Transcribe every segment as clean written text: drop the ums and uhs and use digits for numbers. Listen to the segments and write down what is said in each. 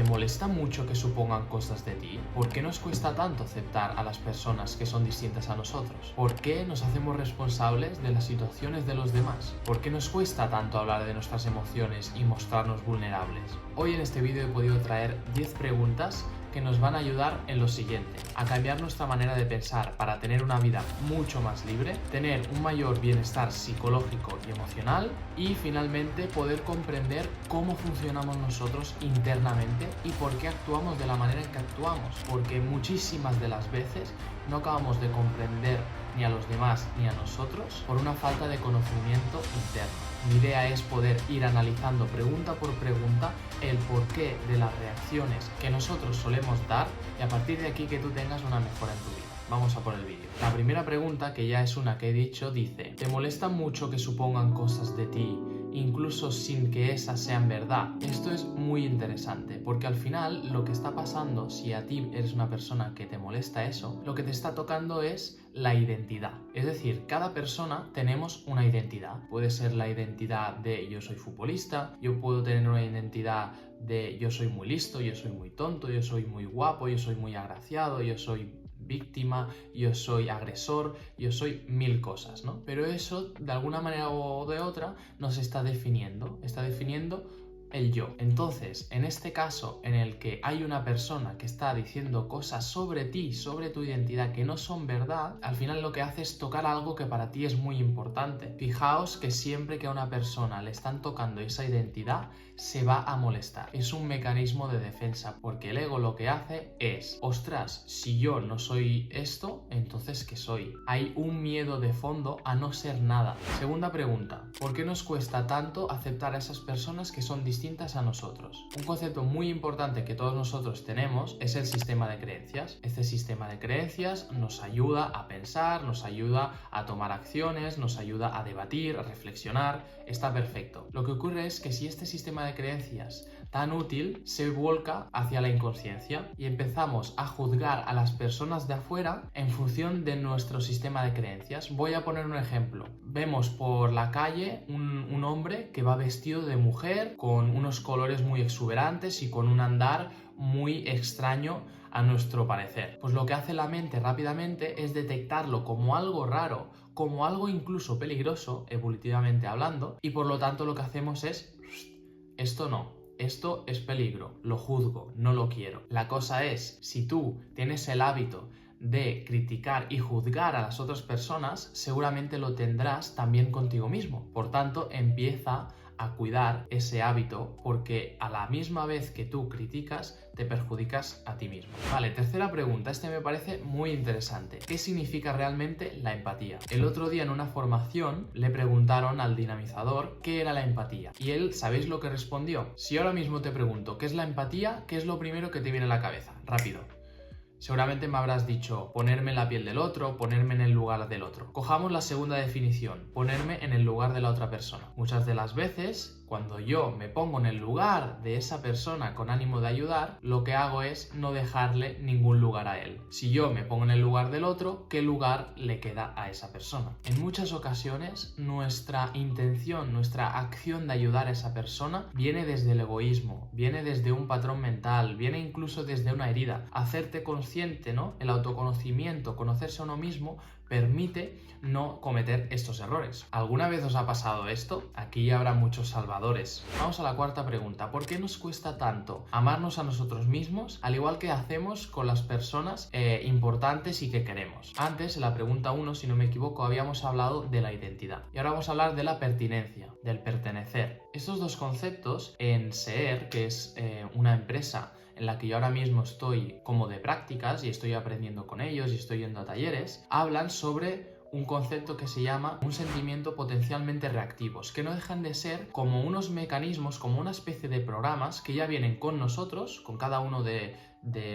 ¿Te molesta mucho que supongan cosas de ti? ¿Por qué nos cuesta tanto aceptar a las personas que son distintas a nosotros? ¿Por qué nos hacemos responsables de las situaciones de los demás? ¿Por qué nos cuesta tanto hablar de nuestras emociones y mostrarnos vulnerables? Hoy en este vídeo he podido traer 10 preguntas que nos van a ayudar en lo siguiente: a cambiar nuestra manera de pensar para tener una vida mucho más libre, tener un mayor bienestar psicológico y emocional y finalmente poder comprender cómo funcionamos nosotros internamente y por qué actuamos de la manera en que actuamos, porque muchísimas de las veces no acabamos de comprender ni a los demás ni a nosotros por una falta de conocimiento interno. Mi idea es poder ir analizando pregunta por pregunta el porqué de las reacciones que nosotros solemos dar y a partir de aquí que tú tengas una mejora en tu vida. Vamos a por el vídeo. La primera pregunta, que ya es una que he dicho, dice: ¿te molesta mucho que supongan cosas de ti, incluso sin que esas sean verdad? Esto es muy interesante porque al final lo que está pasando, si a ti eres una persona que te molesta eso, lo que te está tocando es la identidad. Es decir, cada persona tenemos una identidad. Puede ser la identidad de yo soy futbolista, yo puedo tener una identidad de yo soy muy listo, yo soy muy tonto, yo soy muy guapo, yo soy muy agraciado, yo soy víctima, yo soy agresor, yo soy mil cosas, ¿no? Pero eso, de alguna manera o de otra, nos está definiendo el yo. Entonces, en este caso en el que hay una persona que está diciendo cosas sobre ti, sobre tu identidad, que no son verdad, al final lo que hace es tocar algo que para ti es muy importante. Fijaos que siempre que a una persona le están tocando esa identidad, se va a molestar. Es un mecanismo de defensa, porque el ego lo que hace es: ostras, si yo no soy esto, entonces ¿qué soy? Hay un miedo de fondo a no ser nada. Segunda pregunta: ¿por qué nos cuesta tanto aceptar a esas personas que son distintas a nosotros? Un concepto muy importante que todos nosotros tenemos es el sistema de creencias. Este sistema de creencias nos ayuda a pensar, nos ayuda a tomar acciones, nos ayuda a debatir, a reflexionar. Está perfecto. Lo que ocurre es que si este sistema de creencias tan útil se vuelca hacia la inconsciencia y empezamos a juzgar a las personas de afuera en función de nuestro sistema de creencias. Voy a poner un ejemplo. Vemos por la calle un hombre que va vestido de mujer con unos colores muy exuberantes y con un andar muy extraño a nuestro parecer. Pues lo que hace la mente rápidamente es detectarlo como algo raro, como algo incluso peligroso, evolutivamente hablando, y por lo tanto lo que hacemos es: esto no. Esto es peligro, lo juzgo, no lo quiero. La cosa es, si tú tienes el hábito de criticar y juzgar a las otras personas, seguramente lo tendrás también contigo mismo. Por tanto, empieza a cuidar ese hábito, porque a la misma vez que tú criticas, te perjudicas a ti mismo. Vale, tercera pregunta. Este me parece muy interesante. ¿Qué significa realmente la empatía? El otro día en una formación le preguntaron al dinamizador qué era la empatía. Y él, ¿sabéis lo que respondió? Si ahora mismo te pregunto ¿qué es la empatía?, ¿qué es lo primero que te viene a la cabeza? Rápido. Seguramente me habrás dicho ponerme en la piel del otro, ponerme en el lugar del otro. Cojamos la segunda definición: ponerme en el lugar de la otra persona. Muchas de las veces, cuando yo me pongo en el lugar de esa persona con ánimo de ayudar, lo que hago es no dejarle ningún lugar a él. Si yo me pongo en el lugar del otro, ¿qué lugar le queda a esa persona? En muchas ocasiones, nuestra intención, nuestra acción de ayudar a esa persona viene desde el egoísmo, viene desde un patrón mental, viene incluso desde una herida. Hacerte consciente, ¿no? El autoconocimiento, conocerse a uno mismo, permite no cometer estos errores. ¿Alguna vez os ha pasado esto? Aquí habrá muchos salvadores. Vamos a la cuarta pregunta. ¿Por qué nos cuesta tanto amarnos a nosotros mismos, al igual que hacemos con las personas importantes y que queremos? Antes, en la pregunta 1, si no me equivoco, habíamos hablado de la identidad. Y ahora vamos a hablar de la pertinencia, del pertenecer. Estos dos conceptos en SEER, que es una empresa en la que yo ahora mismo estoy como de prácticas y estoy aprendiendo con ellos y estoy yendo a talleres, hablan sobre un concepto que se llama un sentimiento potencialmente reactivos, que no dejan de ser como unos mecanismos, como una especie de programas que ya vienen con nosotros, con cada uno de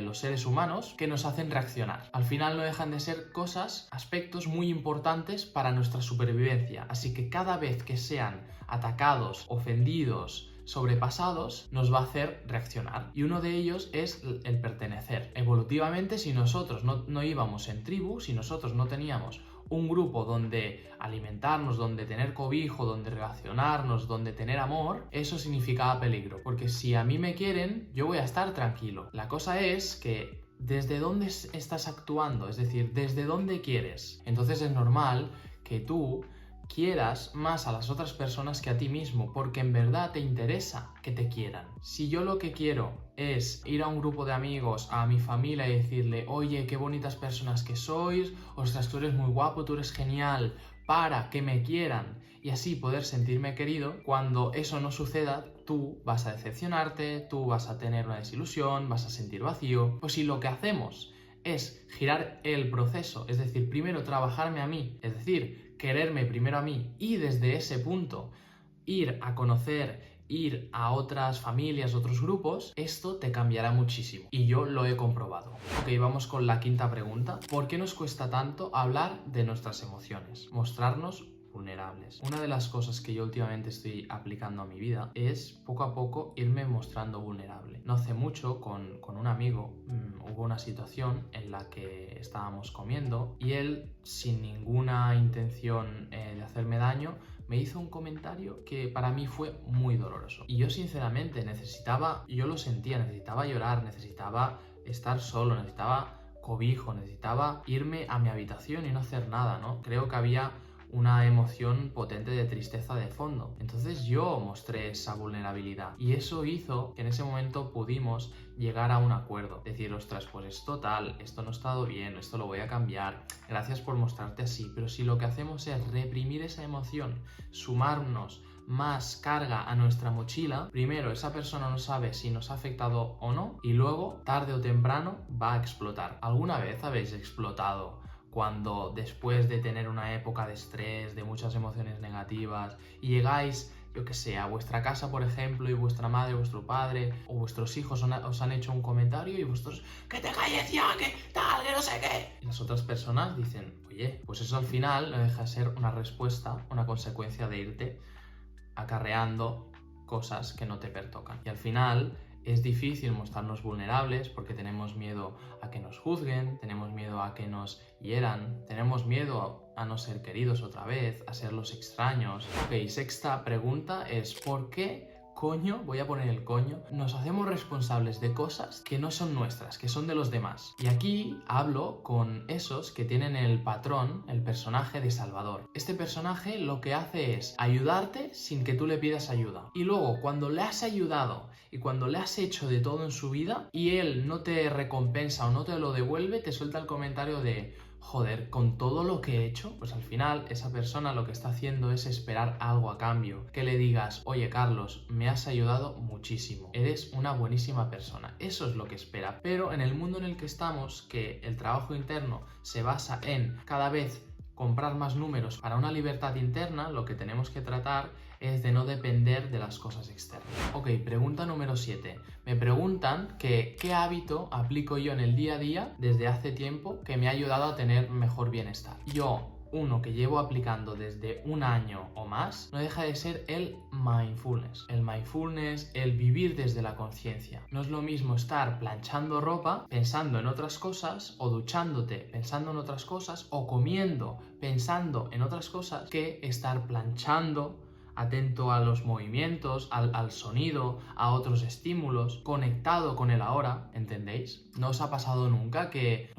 los seres humanos, que nos hacen reaccionar. Al final no dejan de ser cosas, aspectos muy importantes para nuestra supervivencia, así que cada vez que sean atacados, ofendidos, sobrepasados, nos va a hacer reaccionar. Y uno de ellos es el pertenecer. Evolutivamente, si nosotros no íbamos en tribu, si nosotros no teníamos un grupo donde alimentarnos, donde tener cobijo, donde relacionarnos, donde tener amor, eso significaba peligro. Porque si a mí me quieren, yo voy a estar tranquilo. La cosa es que ¿desde dónde estás actuando? Es decir, ¿desde dónde quieres? Entonces es normal que tú quieras más a las otras personas que a ti mismo, porque en verdad te interesa que te quieran. Si yo lo que quiero es ir a un grupo de amigos, a mi familia y decirle, oye, qué bonitas personas que sois, ostras, tú eres muy guapo, tú eres genial, para que me quieran y así poder sentirme querido, cuando eso no suceda, tú vas a decepcionarte, tú vas a tener una desilusión, vas a sentir vacío. Pues si lo que hacemos es girar el proceso, es decir, primero trabajarme a mí, es decir, quererme primero a mí y desde ese punto ir a conocer, ir a otras familias, otros grupos, esto te cambiará muchísimo. Y yo lo he comprobado. Ok, vamos con la quinta pregunta. ¿Por qué nos cuesta tanto hablar de nuestras emociones? Mostrarnos vulnerables. Una de las cosas que yo últimamente estoy aplicando a mi vida es poco a poco irme mostrando vulnerable. No hace mucho con un amigo hubo una situación en la que estábamos comiendo y él, sin ninguna intención de hacerme daño, me hizo un comentario que para mí fue muy doloroso. Y yo sinceramente yo lo sentía, necesitaba llorar, necesitaba estar solo, necesitaba cobijo, necesitaba irme a mi habitación y no hacer nada, ¿no? Creo que había una emoción potente de tristeza de fondo. Entonces yo mostré esa vulnerabilidad y eso hizo que en ese momento pudimos llegar a un acuerdo. Decir, ostras, pues es total, esto no ha estado bien, esto lo voy a cambiar, gracias por mostrarte así. Pero si lo que hacemos es reprimir esa emoción, sumarnos más carga a nuestra mochila, primero esa persona no sabe si nos ha afectado o no y luego, tarde o temprano, va a explotar. ¿Alguna vez habéis explotado cuando después de tener una época de estrés, de muchas emociones negativas, y llegáis, yo que sé, a vuestra casa, por ejemplo, y vuestra madre, vuestro padre o vuestros hijos os han hecho un comentario y vosotros, ¡que te calles ya, que tal, que no sé qué! Y las otras personas dicen, oye, pues eso al final no deja de ser una respuesta, una consecuencia de irte acarreando cosas que no te pertocan. Y al final es difícil mostrarnos vulnerables porque tenemos miedo a que nos juzguen, tenemos miedo a que nos hieran, tenemos miedo a no ser queridos otra vez, a ser los extraños. Ok, sexta pregunta es ¿por qué coño, voy a poner el coño, nos hacemos responsables de cosas que no son nuestras, que son de los demás? Y aquí hablo con esos que tienen el patrón, el personaje de Salvador. Este personaje lo que hace es ayudarte sin que tú le pidas ayuda. Y luego, cuando le has ayudado y cuando le has hecho de todo en su vida y él no te recompensa o no te lo devuelve, te suelta el comentario de joder, con todo lo que he hecho, pues al final esa persona lo que está haciendo es esperar algo a cambio. Que le digas, oye Carlos, me has ayudado muchísimo, eres una buenísima persona. Eso es lo que espera. Pero en el mundo en el que estamos, que el trabajo interno se basa en cada vez comprar más números para una libertad interna, lo que tenemos que tratar es de no depender de las cosas externas. Ok, pregunta número 7. Me preguntan que qué hábito aplico yo en el día a día desde hace tiempo que me ha ayudado a tener mejor bienestar. Uno que llevo aplicando desde un año o más, no deja de ser el mindfulness. El mindfulness, el vivir desde la conciencia. No es lo mismo estar planchando ropa pensando en otras cosas, o duchándote pensando en otras cosas, o comiendo pensando en otras cosas, que estar planchando atento a los movimientos, al sonido, a otros estímulos, conectado con el ahora, ¿entendéis? ¿No os ha pasado nunca que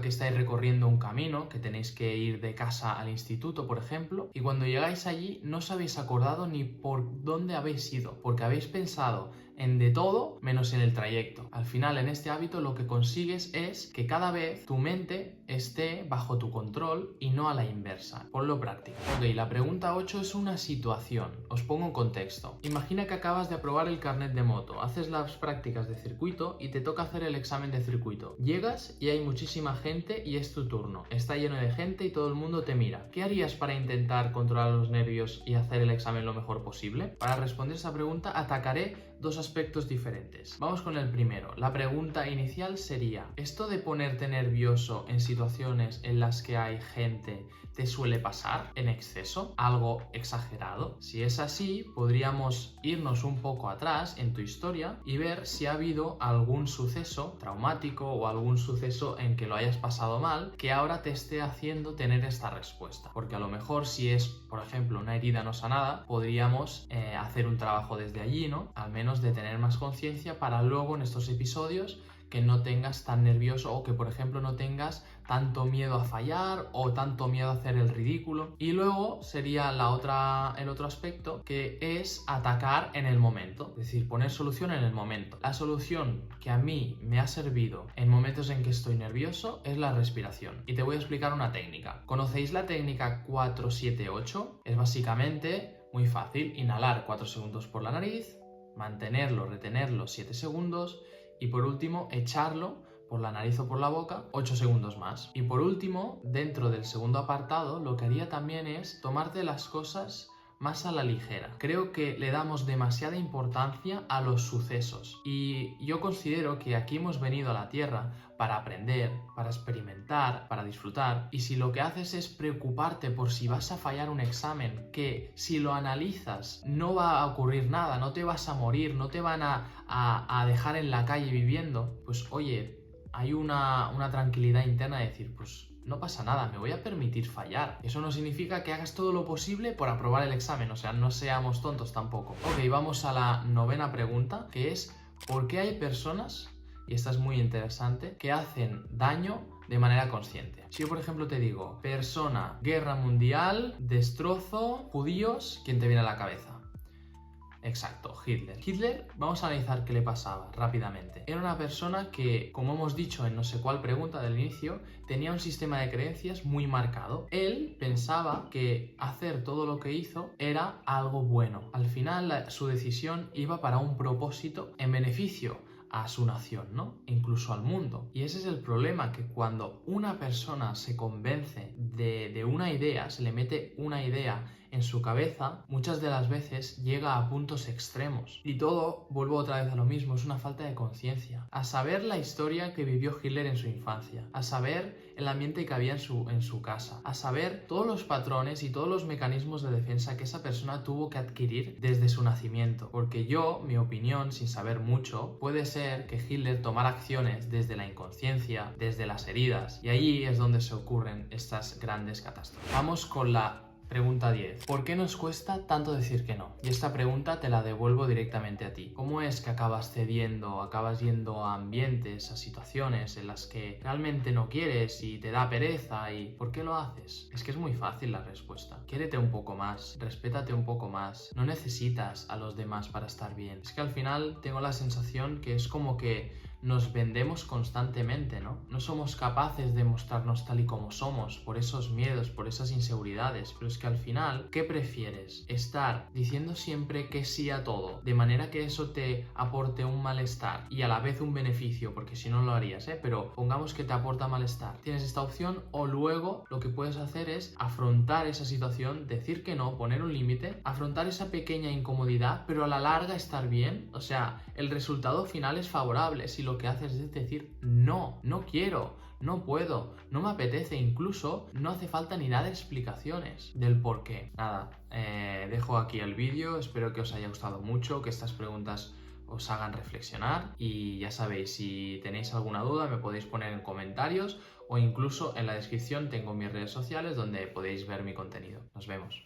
estáis recorriendo un camino, que tenéis que ir de casa al instituto, por ejemplo, y cuando llegáis allí no os habéis acordado ni por dónde habéis ido, porque habéis pensado en de todo menos en el trayecto? Al final, en este hábito lo que consigues es que cada vez tu mente esté bajo tu control y no a la inversa. Ponlo práctico. Ok, la pregunta 8 es una situación. Os pongo un contexto. Imagina que acabas de aprobar el carnet de moto, haces las prácticas de circuito y te toca hacer el examen de circuito. Llegas y hay muchísima gente y es tu turno. Está lleno de gente y todo el mundo te mira. ¿Qué harías para intentar controlar los nervios y hacer el examen lo mejor posible? Para responder esa pregunta atacaré dos aspectos diferentes. Vamos con el primero. La pregunta inicial sería, ¿esto de ponerte nervioso en situaciones en las que hay gente te suele pasar en exceso? ¿Algo exagerado? Si es así, podríamos irnos un poco atrás en tu historia y ver si ha habido algún suceso traumático o algún suceso en que lo hayas pasado mal que ahora te esté haciendo tener esta respuesta. Porque a lo mejor si es, por ejemplo, una herida no sanada, podríamos hacer un trabajo desde allí, ¿no? Al menos de tener más conciencia para luego en estos episodios que no tengas tan nervioso o que, por ejemplo, no tengas tanto miedo a fallar o tanto miedo a hacer el ridículo. Y luego sería el otro aspecto, que es atacar en el momento, es decir, poner solución en el momento. La solución que a mí me ha servido en momentos en que estoy nervioso es la respiración. Y te voy a explicar una técnica. ¿Conocéis la técnica 4-7-8? Es básicamente muy fácil. Inhalar 4 segundos por la nariz, mantenerlo, retenerlo 7 segundos y por último echarlo por la nariz o por la boca 8 segundos más. Y por último, dentro del segundo apartado, lo que haría también es tomarte las cosas más a la ligera. Creo que le damos demasiada importancia a los sucesos y yo considero que aquí hemos venido a la Tierra para aprender, para experimentar, para disfrutar, y si lo que haces es preocuparte por si vas a fallar un examen, que si lo analizas no va a ocurrir nada, no te vas a morir, no te van a dejar en la calle viviendo, pues oye, hay una tranquilidad interna de decir, pues no pasa nada, me voy a permitir fallar. Eso no significa que hagas todo lo posible por aprobar el examen, o sea, no seamos tontos tampoco. Ok, vamos a la novena pregunta, que es ¿por qué hay personas, y esta es muy interesante, que hacen daño de manera consciente? Si yo, por ejemplo, te digo, persona, guerra mundial, destrozo, judíos, ¿quién te viene a la cabeza? Exacto, Hitler. Hitler, vamos a analizar qué le pasaba rápidamente. Era una persona que, como hemos dicho en no sé cuál pregunta del inicio, tenía un sistema de creencias muy marcado. Él pensaba que hacer todo lo que hizo era algo bueno. Al final, su decisión iba para un propósito en beneficio a su nación, ¿no? Incluso al mundo. Y ese es el problema, que cuando una persona se convence de una idea, se le mete una idea en su cabeza, muchas de las veces llega a puntos extremos. Y todo, vuelvo otra vez a lo mismo, es una falta de conciencia. A saber la historia que vivió Hitler en su infancia, a saber el ambiente que había en su casa, a saber todos los patrones y todos los mecanismos de defensa que esa persona tuvo que adquirir desde su nacimiento. Porque yo, mi opinión, sin saber mucho, puede ser que Hitler tomara acciones desde la inconsciencia, desde las heridas, y allí es donde se ocurren estas grandes catástrofes. Vamos con la pregunta 10. ¿Por qué nos cuesta tanto decir que no? Y esta pregunta te la devuelvo directamente a ti. ¿Cómo es que acabas cediendo, acabas yendo a ambientes, a situaciones en las que realmente no quieres y te da pereza? ¿Y por qué lo haces? Es que es muy fácil la respuesta. Quiérete un poco más, respétate un poco más. No necesitas a los demás para estar bien. Es que al final tengo la sensación que es como que nos vendemos constantemente, ¿no? No somos capaces de mostrarnos tal y como somos por esos miedos, por esas inseguridades, pero es que al final, ¿qué prefieres? ¿Estar diciendo siempre que sí a todo, de manera que eso te aporte un malestar y a la vez un beneficio, porque si no lo harías, pero pongamos que te aporta malestar? Tienes esta opción, o luego lo que puedes hacer es afrontar esa situación, decir que no, poner un límite, afrontar esa pequeña incomodidad, pero a la larga estar bien. O sea, el resultado final es favorable si lo que haces es decir no, no quiero, no puedo, no me apetece. Incluso no hace falta ni dar explicaciones del por qué. Nada, dejo aquí el vídeo, espero que os haya gustado mucho, que estas preguntas os hagan reflexionar, y ya sabéis, si tenéis alguna duda me podéis poner en comentarios o incluso en la descripción tengo mis redes sociales donde podéis ver mi contenido. Nos vemos.